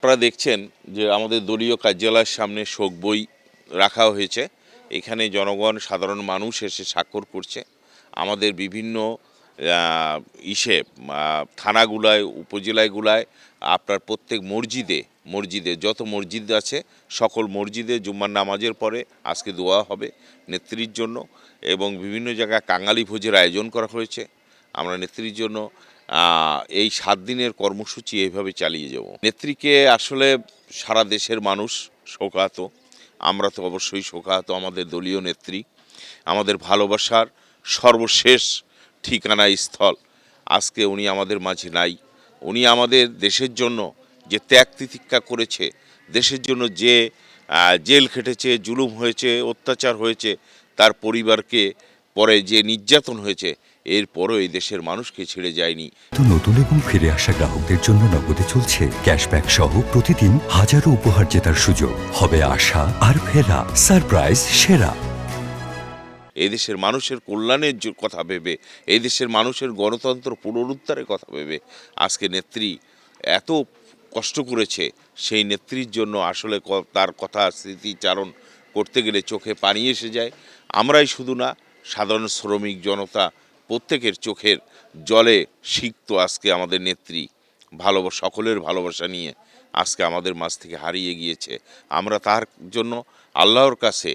আপনারা দেখছেন যে আমাদের দলীয় কার্যালয়ের সামনে শোক বই রাখা হয়েছে। এখানে জনগণ সাধারণ মানুষ এসে স্বাক্ষর করছে। আমাদের বিভিন্ন থানাগুলায় উপজেলাগুলায় আপনার প্রত্যেক মসজিদে যত মসজিদ আছে সকল মসজিদে জুম্মার নামাজের পরে আজকে দোয়া হবে নেত্রীর জন্য, এবং বিভিন্ন জায়গায় কাঙালি ভোজের আয়োজন করা হয়েছে। আমরা নেত্রীর জন্য এই 7 দিনের কর্মসূচি এইভাবে চালিয়ে যাব। নেত্রীকে আসলে সারা দেশের মানুষ শোকাহত, আমরা তো অবশ্যই শোকাহত। আমাদের দলীয় নেত্রী, আমাদের ভালোবাসার সর্বশেষ ঠিকানা স্থল, আজকে উনি আমাদের মাঝে নাই। উনি আমাদের দেশের জন্য যে ত্যাগ তিতিক্ষা করেছে, দেশের জন্য যে জেল খেটেছে, জুলুম হয়েছে, অত্যাচার হয়েছে, তার পরিবারকে পরে যে নির্যাতন হয়েছে, এরপরও এই দেশের মানুষকে ছেড়ে যায়নি। তো নতুন এবং ফিরে আসা গ্রাহকদের জন্য নগদে চলছে ক্যাশব্যাক সহ প্রতিদিন হাজারো উপহার জেতার সুযোগ। হবে আশা আর ফেরা, সারপ্রাইজ সেরা। এই দেশের মানুষের কল্যাণের কথা ভেবে, এই দেশের মানুষের গণতন্ত্র পুনরুদ্ধারের কথা ভেবে আজকে নেত্রী এত কষ্ট করেছে। সেই নেত্রীর জন্য আসলে তার কথা স্মৃতিচারণ করতে গেলে চোখে পানি এসে যায়। আমরাই শুধু না, সাধারণ শ্রমিক জনতা প্রত্যেকের চোখের জলে সিক্ত আজকে আমাদের নেত্রী সকলের ভালোবাসা নিয়ে আজকে আমাদের মাঝ থেকে হারিয়ে গিয়েছে। আমরা তার জন্য আল্লাহর কাছে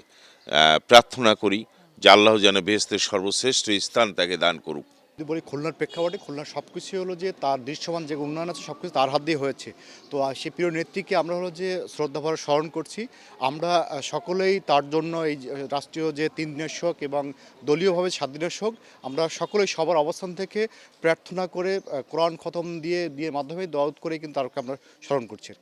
প্রার্থনা করি যে আল্লাহ যেন বেহেশতের সর্বশ্রেষ্ঠ স্থান তাকে দান করুক। যদি বলি খুলনার প্রেক্ষাপটে, খুলনার সব কিছুই হলো যে তার দৃশ্যমান যে উন্নয়ন আছে সব কিছু তার হাত দিয়ে হয়েছে। তো সেই প্রিয় নেত্রীকে আমরা হলো যে শ্রদ্ধাভরে স্মরণ করছি। আমরা সকলেই তার জন্য এই রাষ্ট্রীয় যে 3 দিনের শোক এবং দলীয়ভাবে 7 দিনের শোক, আমরা সকলেই সবার অবস্থান থেকে প্রার্থনা করে কোরআন খতম দিয়ে মাধ্যমে দোয়া করে কিন্তু তারকে আমরা স্মরণ করছি।